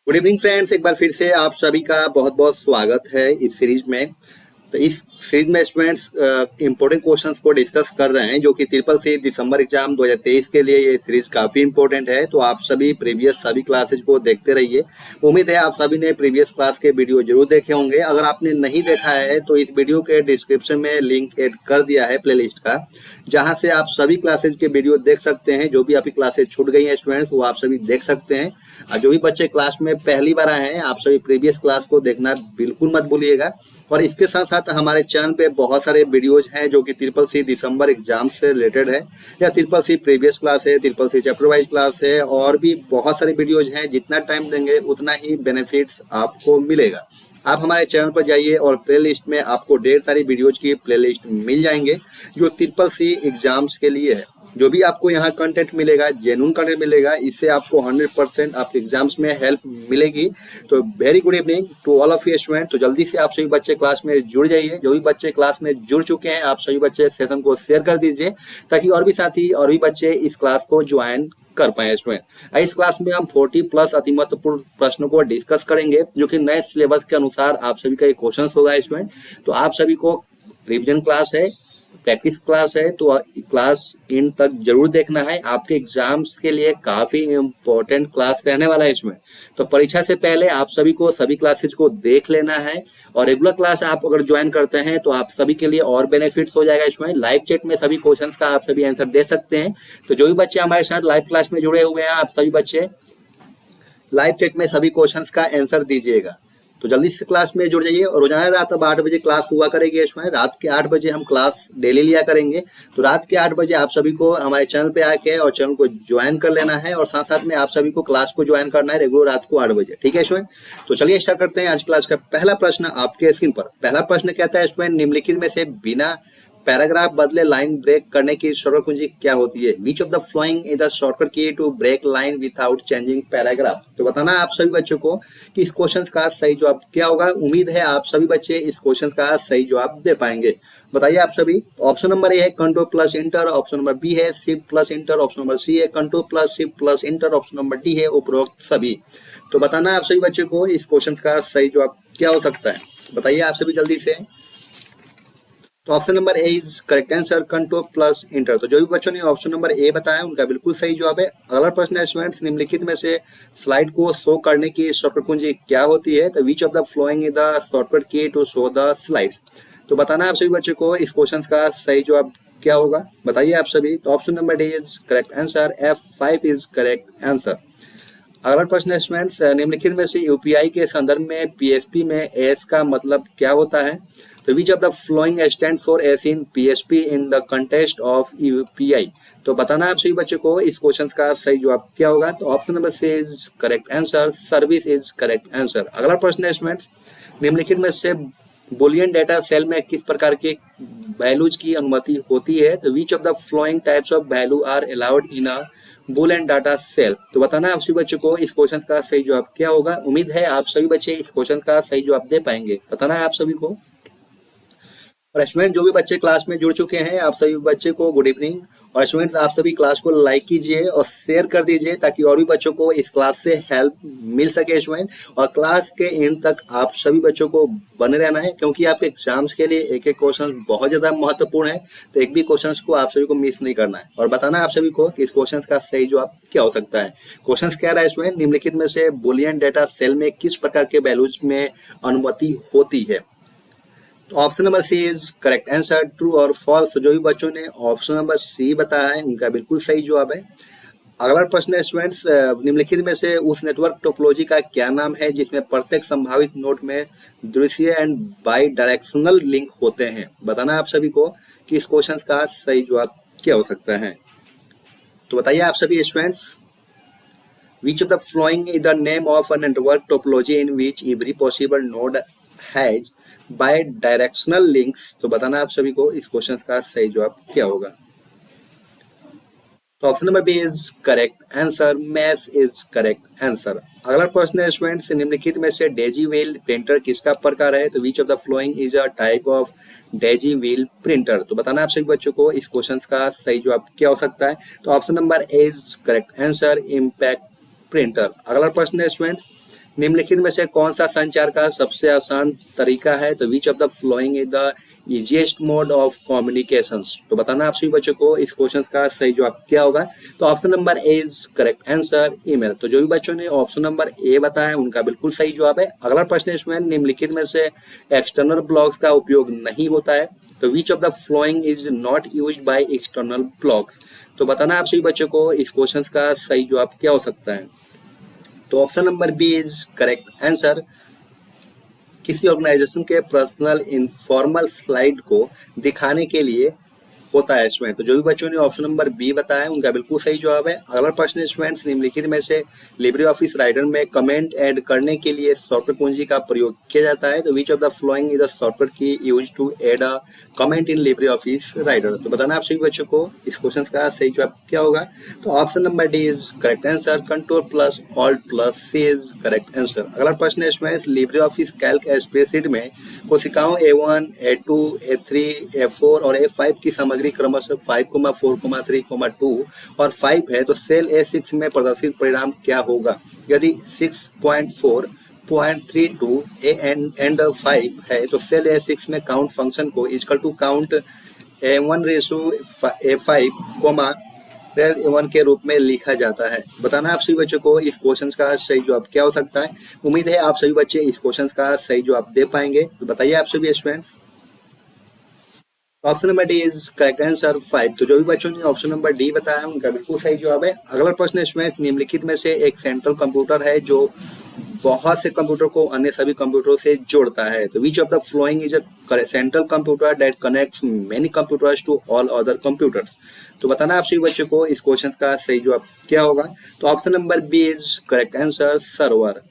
Good evening friends, एक बार फिर से आप सभी का बहुत बहुत स्वागत है इस सीरीज में। तो इस सीरीज में स्टूडेंट्स इंपॉर्टेंट क्वेश्चंस को डिस्कस कर रहे हैं जो कि ट्रिपल सी दिसंबर एग्जाम 2023 के लिए ये सीरीज काफ़ी इंपॉर्टेंट है। तो आप सभी प्रीवियस सभी क्लासेज को देखते रहिए। उम्मीद है आप सभी ने प्रीवियस क्लास के वीडियो जरूर देखे होंगे। अगर आपने नहीं देखा है तो इस वीडियो के डिस्क्रिप्शन में लिंक ऐड कर दिया है प्लेलिस्ट का, जहां से आप सभी क्लासेज के वीडियो देख सकते हैं। जो भी आपकी क्लासेज छूट गई हैं स्टूडेंट्स, वो आप सभी देख सकते हैं। और जो भी बच्चे क्लास में पहली बार आए हैं, आप सभी प्रीवियस क्लास को देखना बिल्कुल मत भूलिएगा। और इसके साथ साथ हमारे चैनल पे बहुत सारे वीडियोज हैं जो कि ट्रिपल सी दिसंबर एग्जाम से रिलेटेड है, या ट्रिपल सी प्रीवियस क्लास है, triple C chapter wise class है, और भी बहुत सारे वीडियोज हैं। जितना टाइम देंगे उतना ही बेनिफिट्स आपको मिलेगा। आप हमारे चैनल पर जाइए और प्ले लिस्ट में आपको ढेर सारी वीडियोज की प्ले लिस्ट मिल जाएंगे जो ट्रिपल सी एग्जाम्स के लिए है। जो भी आपको यहाँ कंटेंट मिलेगा, जेन्युइन कंटेंट मिलेगा, इससे आपको 100% आपके एग्जाम्स में हेल्प मिलेगी। तो very good evening to all of you student. तो जल्दी से आप सभी बच्चे क्लास में जुड़ जाइए। जो भी बच्चे क्लास में जुड़ चुके हैं, आप सभी बच्चे सेशन को शेयर कर दीजिए ताकि और भी साथी और भी बच्चे इस क्लास को ज्वाइन कर पाए स्टूडेंट। इस क्लास में हम 40 प्लस अति महत्वपूर्ण प्रश्नों को डिस्कस करेंगे जो कि नए सिलेबस के अनुसार आप सभी का क्वेश्चन होगा स्टूडेंट। तो आप सभी को रिविजन क्लास है, प्रैक्टिस क्लास है, तो क्लास इन तक जरूर देखना है। आपके एग्जाम्स के लिए काफी इंपॉर्टेंट क्लास रहने वाला है इसमें। तो परीक्षा से पहले आप सभी को सभी क्लासेज को देख लेना है। और रेगुलर क्लास आप अगर ज्वाइन करते हैं तो आप सभी के लिए और बेनिफिट्स हो जाएगा इसमें। लाइव चैट में सभी क्वेश्चंस का आप सभी आंसर दे सकते हैं। तो जो भी बच्चे हमारे साथ लाइव क्लास में जुड़े हुए हैं, आप सभी बच्चे लाइव चैट में सभी क्वेश्चंस का आंसर दीजिएगा। तो जल्दी से क्लास में जुड़ जाइए। और रोजाना रात अब 8 बजे क्लास हुआ करेगी इसमें। रात के 8 बजे हम क्लास डेली लिया करेंगे। तो रात के 8 बजे आप सभी को हमारे चैनल पे आके और चैनल को ज्वाइन कर लेना है, और साथ साथ में आप सभी को क्लास को ज्वाइन करना है रेगुलर रात को 8 बजे। ठीक है स्टूडेंट। तो चलिए स्टार्ट करते हैं आज क्लास का पहला प्रश्न आपके स्क्रीन पर। पहला प्रश्न कहता है स्टूडेंट, निम्नलिखित में से बिना पैराग्राफ बदले लाइन ब्रेक करने की शॉर्टकट कुंजी क्या होती है? Which of the following is the shortcut key to break line without changing paragraph? तो बताना आप सभी बच्चों को कि इस क्वेश्चन का सही जवाब क्या होगा। उम्मीद है आप सभी बच्चे इस क्वेश्चन का सही जवाब दे पाएंगे। बताइए आप सभी। ऑप्शन नंबर ए है control plus enter, option number B है shift plus enter, option number C है control plus shift plus enter, option number D है उपरोक्त सभी। तो बताना आप सभी बच्चों को इस क्वेश्चन का सही जवाब क्या हो सकता है। बताइए आप सभी जल्दी से। तो option number A is correct answer, control plus inter. तो जो भी बच्चों ने ऑप्शन नंबर ए बताया उनका बिल्कुल सही जवाब है। अगला प्रश्न है स्टूडेंट्स, निम्नलिखित में से स्लाइड को शो करने की शॉर्टकट कुंजी क्या होती है? तो which of the following is the shortcut key to show the slides? तो बताना आप सभी बच्चों को इस क्वेश्चन का सही जवाब क्या होगा। बताइए आप सभी। तो option number D is correct answer, F5 is correct answer. अगला प्रश्न है स्टूडेंट्स, निम्नलिखित में से यूपीआई के संदर्भ में पीएचपी में एस का मतलब क्या होता है? तो which of the flowing stands for S in PHP in the context of UPI? तो बताना आप सभी बच्चों को इस क्वेश्चन का सही जवाब क्या होगा। तो option number C is correct answer, service is correct answer. अगला प्रश्न है स्टूडेंट्स, निम्नलिखित में से बुलियन डेटा सेल में किस प्रकार के वैल्यूज की अनुमति होती है? तो which of the following types of value are allowed in a boolean data cell? तो बताना आप सभी बच्चों को इस क्वेश्चन का सही जवाब क्या होगा। उम्मीद है आप सभी बच्चे इस क्वेश्चन का सही जवाब दे पाएंगे। बताना है आप सभी को। और स्टूडेंट जो भी बच्चे क्लास में जुड़ चुके हैं, आप सभी बच्चे को गुड इवनिंग। और स्टूडेंट आप सभी क्लास को लाइक कीजिए और शेयर कर दीजिए ताकि और भी बच्चों को इस क्लास से हेल्प मिल सके स्टूडेंट। और क्लास के एंड तक आप सभी बच्चों को बने रहना है, क्योंकि आपके एग्जाम्स के लिए एक एक क्वेश्चन बहुत ज़्यादा महत्वपूर्ण है। तो एक भी क्वेश्चन को आप सभी को मिस नहीं करना है। और बताना आप सभी को कि इस क्वेश्चन का सही जवाब क्या हो सकता है। क्वेश्चन कह रहा है स्टूडेंट, निम्नलिखित में से बुलियन डेटा सेल में किस प्रकार के वैल्यूज में अनुमति होती है? Option number C is correct answer, true और फॉल्स। जो भी बच्चों ने ऑप्शन नंबर सी बताया है उनका बिल्कुल सही जवाब है। अगला प्रश्न है स्टूडेंट्स, निम्नलिखित में से उस नेटवर्क टोपोलॉजी का क्या नाम है जिसमें प्रत्येक संभावित नोड में दृश्य एंड बाई डायरेक्शनल लिंक होते हैं? बताना आप सभी को कि इस क्वेश्चन का सही जवाब क्या हो सकता है। तो बताइए आप सभी students. Which of the following is the name of a network topology in which every possible node has bidirectional links? तो बताना आप सभी को इस क्वेश्चन का सही जवाब क्या होगा। तो option number B is correct answer, mesh is correct answer. अगला प्रश्न है स्टूडेंट्स, निम्नलिखित में से डेजी व्हील प्रिंटर किसका प्रकार है? तो which of the following is a type of Daisy wheel printer? तो बताना आप सभी बच्चों को इस क्वेश्चन का सही जवाब क्या हो सकता है। तो option number A is correct answer, impact printer. अगला प्रश्न है स्टूडेंट्स, निम्नलिखित में से कौन सा संचार का सबसे आसान तरीका है? तो which of the following is the easiest mode of communications. तो बताना आप सभी बच्चों को इस क्वेश्चन का सही जवाब क्या होगा। तो option number A is correct answer email. तो जो भी बच्चों ने ऑप्शन नंबर ए बताया उनका बिल्कुल सही जवाब है। अगला प्रश्न इसमें निम्नलिखित में से एक्सटर्नल ब्लॉक्स का उपयोग नहीं होता है। तो which of the following is not used by external blocks. तो बताना आप सभी बच्चों को इस क्वेश्चन का सही जवाब क्या हो सकता है। तो option number B is correct answer. किसी ऑर्गेनाइजेशन के पर्सनल इनफॉर्मल स्लाइड को दिखाने के लिए होता है स्टूडेंट। तो जो भी बच्चों ने ऑप्शन नंबर बी बताया उनका बिल्कुल सही जवाब है। अगला प्रश्न स्टूडेंट्स निम्नलिखित में से लिब्रे ऑफिस राइटर में कमेंट ऐड करने के लिए सॉफ्टवेयर कुंजी का प्रयोग किया जाता है। तो which of the following is the software key use to add a comment in LibreOffice Writer. तो बताना आप सभी बच्चों को इस क्वेश्चन का सही जवाब क्या होगा। तो option number D is correct answer. Control plus alt plus C is correct answer. अगला प्रश्न students LibreOffice Calc spreadsheet में कोशिकाओं A1, A2, A3, A4 और A5 की सामग्री क्रमशः 5, 4, 3, 2 और 5 है। तो सेल A6 में प्रदर्शित परिणाम क्या होगा? यदि 6.4.32 एंड 5 है तो सेल A6 में काउंट फंक्शन को equal to count A1 ratio A5 A1 के रूप में लिखा जाता है। बताना आप सभी बच्चों को इस क्वेश्चन का सही जवाब क्या हो सकता है। उम्मीद है आप सभी बच्चे इस क्वेश्चन का सही जवाब दे पाएंगे। तो बताइए आप सभी students. Option number D is correct answer 5। तो जो भी बच्चों ने ऑप्शन नंबर डी बताया उनका बिल्कुल सही जवाब है। अगला प्रश्न इसमें निम्नलिखित में से एक सेंट्रल कंप्यूटर है जो बहुत से कंप्यूटर को अन्य सभी कंप्यूटरों से जोड़ता है। तो which of the following is a central computer that connects many computers to all other computers. तो बताना आप सभी बच्चों को इस क्वेश्चन का सही जवाब क्या होगा। तो option number B is correct answer server.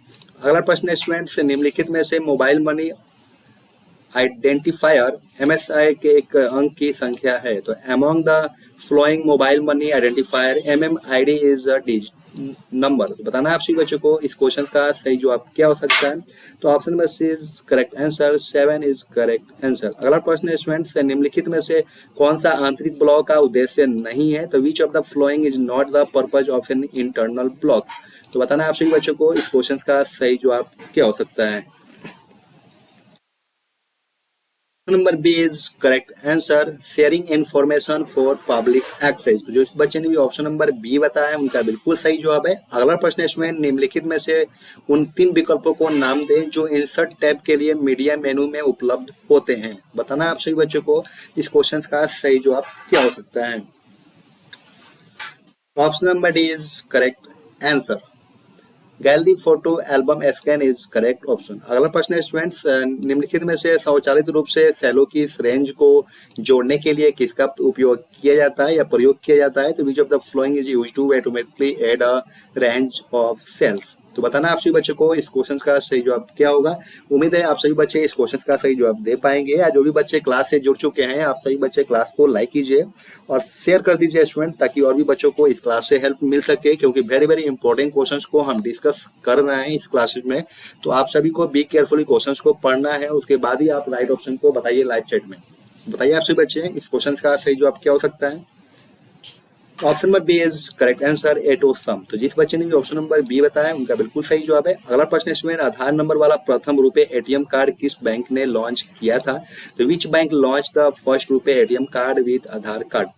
अगला प्रश्न स्टूडेंट्स निम्नलिखित में से मोबाइल मनी आइडेंटिफायर MSI के एक अंक की संख्या है। तो among the flowing mobile money identifier MMID is a number. तो बताना आप सभी बच्चों को इस क्वेश्चन का सही जवाब क्या हो सकता है। तो option number C is correct answer 7 is correct answer. अगला प्रश्न स्टूडेंट्स निम्नलिखित में से कौन सा आंतरिक ब्लॉक का उद्देश्य नहीं है। तो which of the following is not the purpose of an internal block. तो बताना आप सभी बच्चों को इस क्वेश्चन का सही जवाब क्या हो सकता है। Number B is correct answer sharing information for public access. तो जो बच्चे ने भी ऑप्शन नंबर बी बताया उनका बिल्कुल सही जवाब है। अगला प्रश्न इसमें निम्नलिखित में से उन 3 विकल्पों को नाम दें जो इंसर्ट टैब के लिए मीडिया मेनू में उपलब्ध होते हैं। बताना आप सभी बच्चों को इस क्वेश्चन का सही जवाब क्या हो सकता है। Option number D is correct answer gallery photo album scan is correct option. अगला प्रश्न है स्टूडेंट्स निम्नलिखित में से स्वचालित रूप से सेलों की रेंज को जोड़ने के लिए किसका उपयोग किया जाता है या प्रयोग किया जाता है। तो which of the following is used to automatically add a range of cells. तो बताना आप सभी बच्चों को इस क्वेश्चन का सही जवाब क्या होगा। उम्मीद है आप सभी बच्चे इस क्वेश्चन का सही जवाब दे पाएंगे। या जो भी बच्चे क्लास से जुड़ चुके हैं आप सभी बच्चे क्लास को लाइक कीजिए और शेयर कर दीजिए स्टूडेंट, ताकि और भी बच्चों को इस क्लास से हेल्प मिल सके, क्योंकि वेरी वेरी इंपॉर्टेंट क्वेश्चंस को हम डिस्कस कर रहे हैं इस क्लासेज में। तो आप सभी को बी केयरफुली क्वेश्चंस को पढ़ना है, उसके बाद ही आप राइट ऑप्शन को बताइए लाइव चैट में। बताइए आप सभी बच्चे इस क्वेश्चन का सही जवाब क्या हो सकता है। Option number B is correct answer 8 sum. तो जिस बच्चे ने भी ऑप्शन नंबर बी बताया उनका बिल्कुल सही जवाब है। अगला प्रश्न इसमें आधार नंबर वाला प्रथम रुपए ATM कार्ड किस बैंक ने लॉन्च किया था। तो which bank launch the first रुपए ATM card with Aadhaar card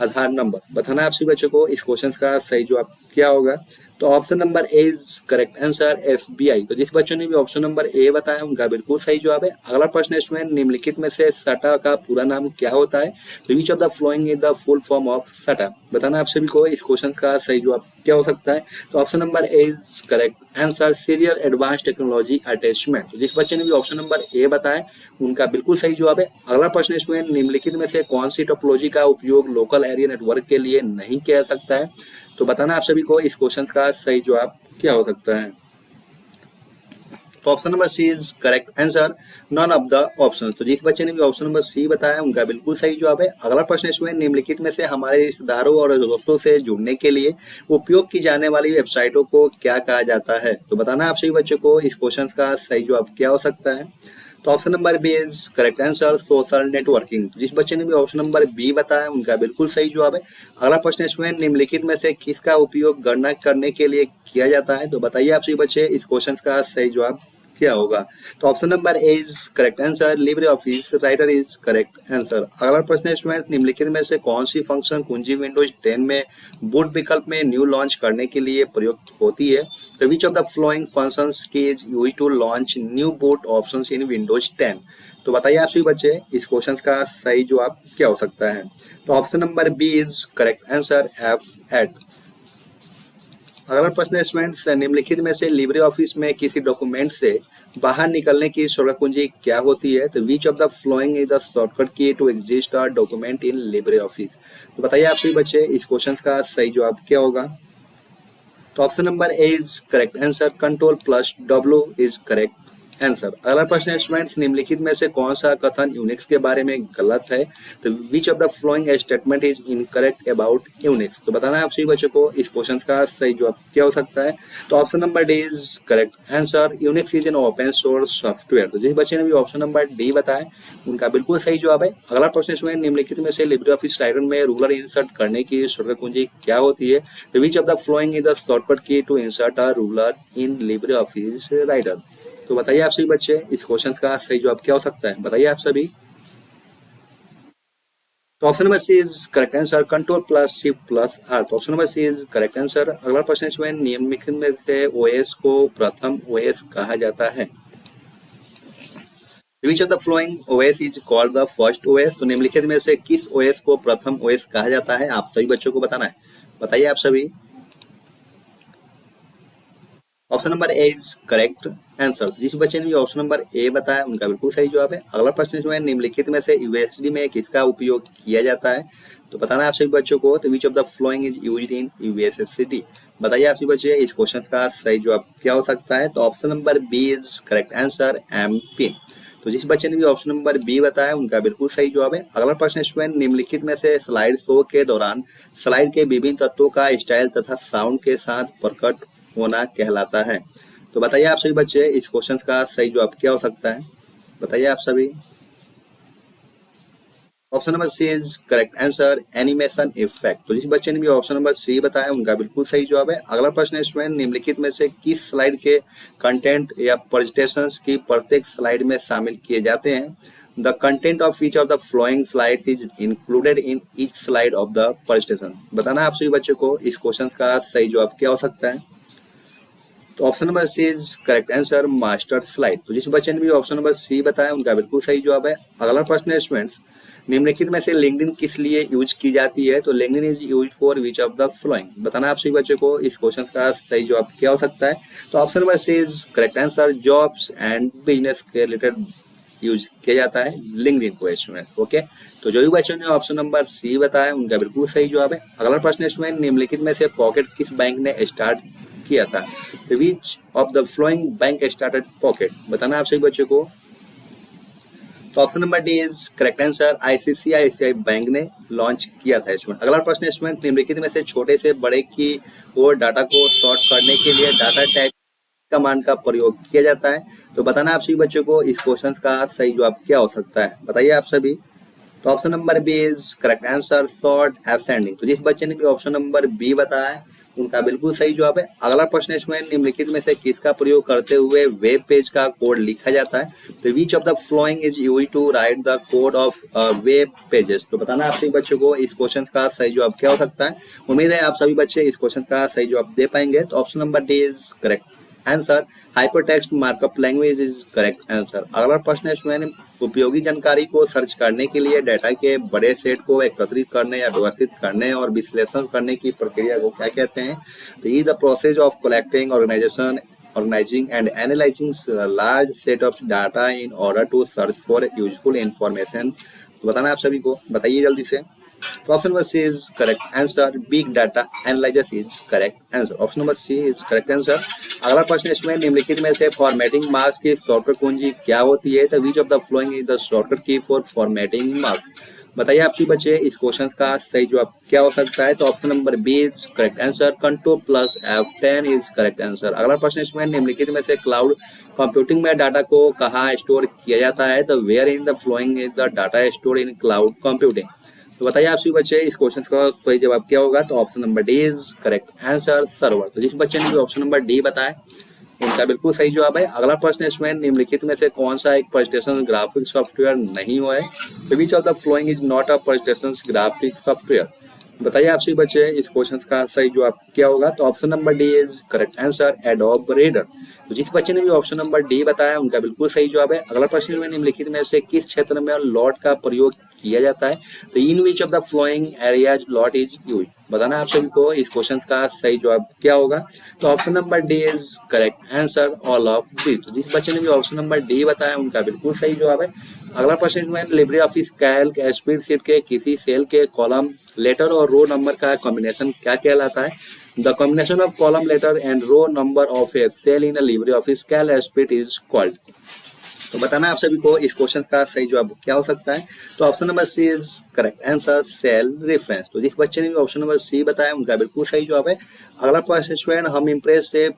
Aadhaar number. बताना आप सभी बच्चों को इस क्वेश्चन का सही जवाब क्या होगा। तो option number A is correct answer SBI। तो जिस बच्चों ने भी ऑप्शन नंबर ए बताया उनका बिल्कुल सही जवाब है। अगला प्रश्न इसमें निम्नलिखित में से सटा का पूरा नाम क्या होता है। तो which of the following is the full form of सटा। बताना आप सभी को इस क्वेश्चन का सही जवाब क्या हो सकता है। तो option number A is correct answer serial advance technology attachment. तो जिस बच्चे ने भी ऑप्शन नंबर ए बताया उनका बिल्कुल सही जवाब है। अगला प्रश्न इसमें निम्नलिखित में से कौन सी टोपोलॉजी का उपयोग लोकल एरिया नेटवर्क के लिए नहीं किया जा सकता है। तो बताना आप सभी को इस क्वेश्चन का सही जवाब क्या हो सकता है। तो option number C is correct answer none of the option. तो जिस बच्चे ने भी ऑप्शन नंबर सी बताया उनका बिल्कुल सही जवाब है। अगला प्रश्न इसमें निम्नलिखित में से हमारे रिश्तेदारों और दोस्तों से जुड़ने के लिए उपयोग की जाने वाली वेबसाइटों को क्या कहा जाता है। तो बताना आप सभी बच्चों को इस क्वेश्चन का सही जवाब क्या हो सकता है। तो option number B is correct answer, social networking. जिस बच्चे ने भी ऑप्शन नंबर बी बताया उनका बिल्कुल सही जवाब है। अगला प्रश्न है इसमें निम्नलिखित में से किसका उपयोग गणना करने के लिए किया जाता है? तो बताइए आप सभी बच्चे इस क्वेश्चन का सही जवाब क्या होगा? तो option number A is correct answer, Libre office writer is correct answer. अगला प्रश्न है स्टूडेंट निम्नलिखित में से कौन सी फंक्शन कुंजी विंडोज 10 में बूट विकल्प में न्यू लॉन्च करने के लिए प्रयुक्त होती है? तो which of the following functions key is used to launch new boot options in Windows 10? तो बताइए आप सभी बच्चे इस क्वेश्चन का सही जवाब क्या हो सकता है? तो option number B is correct answer, F8। अगला प्रश्न है स्टूडेंट्स निम्नलिखित में से लिब्रे ऑफिस में किसी डॉक्यूमेंट से बाहर निकलने की शॉर्टकट कुंजी क्या होती है? तो which of the following is the shortcut key to exist a document in LibreOffice? तो बताइए आप सभी बच्चे इस क्वेश्चन का सही जवाब क्या होगा? तो option number A is correct answer, Ctrl+W is correct answer. अगला प्रश्न है स्टूडेंट्स निम्नलिखित में से कौन सा कथन यूनिक्स के बारे में गलत है? तो which of the following statement is incorrect about Unix? तो बताना है आप सभी बच्चों को इस क्वेश्चन का सही जवाब क्या हो सकता है? तो option number D is correct answer, Unix is an open source software. तो जिस बच्चे ने भी ऑप्शन नंबर डी बताया उनका बिल्कुल सही जवाब है। अगला प्रश्न इसमें निम्नलिखित में से लिब्रे ऑफिस राइटर में रूलर इंसर्ट करने की शॉर्टकट कुंजी क्या होती है? तो which of the following is the shortcut key to insert a ruler in LibreOffice Writer? तो बताइए आप सभी बच्चे इस क्वेश्चन का सही जवाब क्या हो सकता है? बताइए आप सभी। तो option number C is correct answer, Ctrl+Shift+R। तो option number C is correct answer. अगला प्रश्न इसमें निम्नलिखित में से ओएस को प्रथम ओएस कहा जाता है? Which of the flowing OS is called the first OS? तो निम्नलिखित में से किस ओएस को प्रथम ओएस कहा जाता है? आप सभी बच्चों को बताना है। बताइए आप सभी। Option number A is correct answer. जिस बच्चे ने भी ऑप्शन नंबर ए बताया उनका बिल्कुल सही जवाब है। अगला प्रश्न जो है निम्नलिखित में से यूएसडी में किसका उपयोग किया जाता है? तो बताना है आप सभी बच्चों को। तो which of the following is used in USSD? बताइए आप सभी बच्चे इस क्वेश्चन का सही जवाब क्या हो सकता है? तो option number B is correct answer, M pin. तो जिस बच्चे ने भी ऑप्शन नंबर बी बताया उनका बिल्कुल सही जवाब है। अगला प्रश्न स्टूडेंट निम्नलिखित में से स्लाइड शो के दौरान स्लाइड के विभिन्न तत्वों का स्टाइल तथा साउंड के साथ प्रकट होना कहलाता है? तो बताइए आप सभी बच्चे इस क्वेश्चन का सही जवाब क्या हो सकता है? बताइए आप सभी। Option number C is correct answer, animation effect. तो जिस बच्चे ने भी ऑप्शन नंबर सी बताया उनका बिल्कुल सही जवाब है। अगला प्रश्न है स्टूडेंट निम्नलिखित में से किस स्लाइड के कंटेंट या प्रेजेंटेशंस की प्रत्येक स्लाइड में शामिल किए जाते हैं? The content of each of the flowing slides is included in each slide of the presentation. बताना आप सभी बच्चों को इस क्वेश्चन का सही जवाब क्या हो सकता है? तो option number C is correct answer, master slide. तो जिस बच्चे ने भी ऑप्शन नंबर सी बताया उनका बिल्कुल सही जवाब है। अगला प्रश्न है स्टूडेंट्स निम्नलिखित में से लिंक्डइन किस लिए यूज की जाती है? तो LinkedIn is use for which of the flowing? बताना आप सभी बच्चों को इस क्वेश्चन का सही जवाब क्या हो सकता है? तो option number C is correct answer, jobs and business के रिलेटेड यूज किया जाता है लिंक्डइन को स्टूडेंट। ओके, तो जो भी बच्चों ने ऑप्शन नंबर सी बताया उनका बिल्कुल सही जवाब है। अगला प्रश्न स्टूडेंट निम्नलिखित में से पॉकेट किस बैंक ने स्टार्ट किया था? तो which of the flowing bank started pocket? बताना आप सभी बच्चों को। तो option number D is correct answer, ICICI bank ने लॉन्च किया था स्टूडेंट। अगला प्रश्न स्टूडेंट निम्नलिखित में से छोटे से बड़े की ओर डाटा को सॉर्ट करने के लिए डाटा टाइप कमांड का प्रयोग किया जाता है? तो बताना आप सभी बच्चों को इस क्वेश्चन का सही जवाब क्या हो सकता है? बताइए आप सभी। तो option number B is correct answer, sort ascending. तो जिस बच्चे ने भी ऑप्शन नंबर बी बताया उनका बिल्कुल सही जवाब है। अगला प्रश्न इसमें निम्नलिखित में से किसका प्रयोग करते हुए वेब पेज का कोड लिखा जाता है? तो which of the following is use to write the code of web pages? तो बताना आप सभी बच्चों को इस क्वेश्चन का सही जवाब क्या हो सकता है? उम्मीद है आप सभी बच्चे इस क्वेश्चन का सही जवाब दे पाएंगे। तो option number D is correct answer, hypertext markup language is correct answer. अगला प्रश्न है उपयोगी जानकारी को सर्च करने के लिए डाटा के बड़े सेट को एकत्रित करने या व्यवस्थित करने और विश्लेषण करने की प्रक्रिया को क्या कहते हैं? तो is the process of collecting organizing and analyzing a large set of data in order to search for useful information। तो बताना आप सभी को, बताइए जल्दी से। तो option number C is correct answer, big data analysis is correct answer. Option number C is correct answer. अगला प्रश्न इसमें निम्नलिखित में से फॉर्मेटिंग मार्क्स की शॉर्टकट कुंजी क्या होती है? तो which of the following is the shortcut की फॉर फॉर्मेटिंग मार्क्स? बताइए आप सभी बच्चे इस क्वेश्चन का सही जवाब क्या हो सकता है। तो option number B is correct answer, control plus F10 is correct answer. अगला प्रश्न इसमें निम्नलिखित में से क्लाउड कंप्यूटिंग में डाटा को कहाँ स्टोर किया जाता है। तो where in the following is the data store in cloud computing. तो बताइए आप सभी बच्चे इस क्वेश्चन का सही जवाब क्या होगा। तो option number D is correct answer, server. तो जिस बच्चे ने भी ऑप्शन नंबर डी बताया उनका बिल्कुल सही जवाब है। अगला प्रश्न इसमें निम्नलिखित में से कौन सा एक प्रेजेंटेशन ग्राफिक सॉफ्टवेयर नहीं हुआ है। Which of the following is not a presentation graphic software. बताइए आप सभी बच्चे इस क्वेश्चन का सही जवाब क्या होगा। तो option number D is correct answer, adobe reader. तो जिस बच्चे ने भी ऑप्शन नंबर डी बताया उनका बिल्कुल सही जवाब है। अगला प्रश्न में निम्नलिखित में से किस क्षेत्र में लॉट का प्रयोग किया जाता है। तो in which of the following areas lot is use. बताना आप सभी को इस क्वेश्चन का सही जवाब क्या होगा। तो option number D is correct answer, all of the. तो जिस बच्चे ने भी ऑप्शन नंबर डी बताया उनका बिल्कुल सही जवाब है। अगला प्रश्न में लिब्रे ऑफिस कैल्क स्प्रेडशीट के किसी सेल के कॉलम लेटर और रो नंबर का कॉम्बिनेशन क्या कहलाता है। The combination of column letter and row number of a cell in LibreOffice Calc spread is called. तो बताना आप सभी को इस क्वेश्चन का सही जवाब क्या हो सकता है। तो option number C is correct answer, cell reference. तो जिस बच्चे ने भी ऑप्शन नंबर सी बताया उनका बिल्कुल सही जवाब है। अगला प्रश्न हम इम्प्रेस से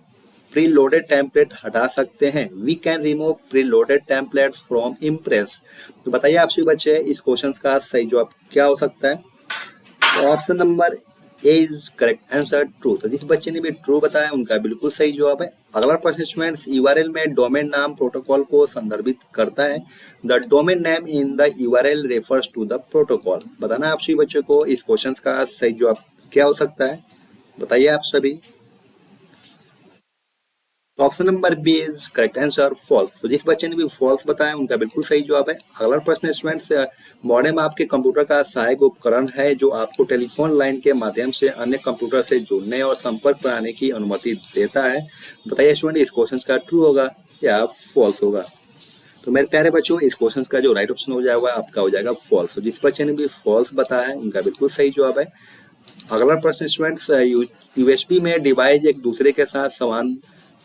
प्री लोडेड टेम्पलेट हटा सकते हैं। We can remove preloaded template from Impress. तो बताइए आप सभी बच्चे इस क्वेश्चन का सही जवाब क्या हो सकता है। तो option number A is correct answer, true. तो जिस बच्चे ने भी ट्रू बताया उनका बिल्कुल सही जवाब है। अगला प्रश्न यूआरएल में डोमेन नाम प्रोटोकॉल को संदर्भित करता है। The domain name in the URL refers to the protocol. बताना आप सभी बच्चों को इस क्वेश्चन का सही जवाब क्या हो सकता है। बताइए आप सभी। तो option number B is correct answer, false. तो जिस बच्चे ने भी फॉल्स बताया उनका बिल्कुल सही जवाब है। अगला प्रश्न स्टूडेंट्स, मॉडेम आपके कंप्यूटर का सहायक उपकरण है जो आपको टेलीफोन लाइन के माध्यम से अन्य कंप्यूटर से जुड़ने और संपर्क बनाने की अनुमति देता है। बताइए स्टूडेंट इस क्वेश्चन का ट्रू होगा या फॉल्स होगा। तो मेरे प्यारे बच्चों इस क्वेश्चन का जो राइट ऑप्शन हो जाएगा आपका हो जाएगा फॉल्स। तो जिस बच्चे ने भी फॉल्स बताया उनका बिल्कुल सही जवाब है। अगला प्रश्न स्टूडेंट्स, यूएसबी में डिवाइस एक दूसरे के साथ संवाद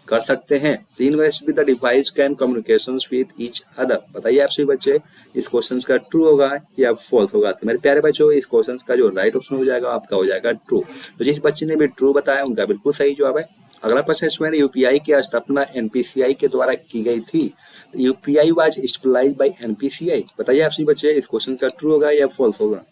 कर सकते हैं। तीन USB the device can communications with each other. बताइए आप सभी बच्चे इस क्वेश्चन का ट्रू होगा या फॉल्स होगा। तो मेरे प्यारे बच्चों इस क्वेश्चन का जो राइट ऑप्शन हो जाएगा आपका हो जाएगा ट्रू। तो जिस बच्चे ने भी ट्रू बताया उनका बिल्कुल सही जवाब है। अगला प्रश्न इसमें यूपीआई की स्थापना एनपीसीआई के द्वारा की गई थी। तो UPI was stabilized by NPCI. बताइए आप सभी बच्चे इस क्वेश्चन का ट्रू होगा या फॉल्स होगा।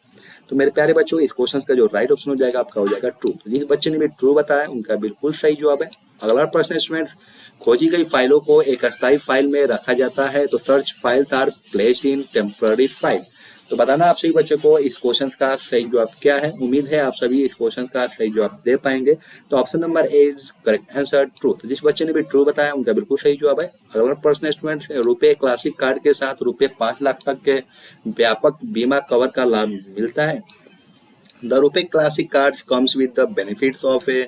तो मेरे प्यारे बच्चों इस क्वेश्चन का जो राइट ऑप्शन हो जाएगा आपका हो जाएगा ट्रू। तो जिस बच्चे ने भी ट्रू बताया उनका बिल्कुल सही जवाब है। अगला प्रश्न स्टूडेंट्स, खोजी गई फाइलों को एक अस्थायी फाइल में रखा जाता है। तो search files are placed in temporary file. तो बताना आप सभी बच्चों को इस क्वेश्चन का सही जवाब क्या है। उम्मीद है आप सभी इस क्वेश्चन का सही जवाब दे पाएंगे। तो option number A is correct answer, true. तो जिस बच्चे ने भी ट्रू बताया उनका बिल्कुल सही जवाब है। अगला प्रश्न स्टूडेंट्स, रुपए क्लासिक कार्ड के साथ रुपए 5 लाख तक के व्यापक बीमा कवर का लाभ मिलता है। The Rupee Classic cards comes with the benefits of a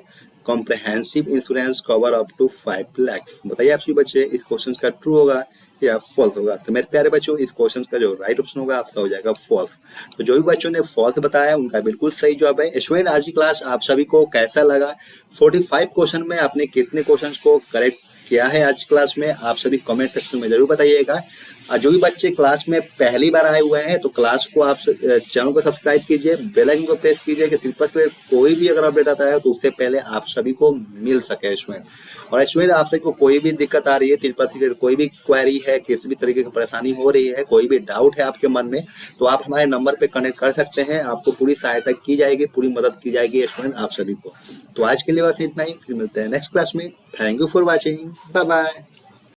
comprehensive insurance cover up to 5 lakhs। बताइए आप सभी बच्चे इस क्वेश्चन का ट्रू होगा या फॉल्स होगा। तो मेरे प्यारे बच्चों इस क्वेश्चन का जो राइट ऑप्शन होगा आपका हो जाएगा फॉल्स। तो जो भी बच्चों ने फॉल्स बताया उनका बिल्कुल सही जवाब है। स्टूडेंट आज की क्लास आप सभी को कैसा लगा। 45 क्वेश्चन में आपने कितने क्वेश्चन को करेक्ट किया है आज क्लास में आप सभी कमेंट सेक्शन में जरूर बताइएगा। जो भी बच्चे क्लास में पहली बार आए हुए हैं तो क्लास को आप चैनल को सब्सक्राइब कीजिए, बेल आइकन को प्रेस कीजिए कि ट्रिपल पे कोई भी अगर अपडेट आता है तो उससे पहले आप सभी को मिल सके इसमें। और इसमें आप सभी को कोई भी दिक्कत आ रही है ट्रिपल सी कोई भी क्वेरी है, किसी भी तरीके की परेशानी हो रही है, कोई भी डाउट है आपके मन में तो आप हमारे नंबर पे कनेक्ट कर सकते हैं। आपको पूरी सहायता की जाएगी, पूरी मदद की जाएगी स्टूडेंट आप सभी को। तो आज के लिए बस इतना ही, फिर मिलते हैं नेक्स्ट क्लास में। Thank you for watching, bye bye.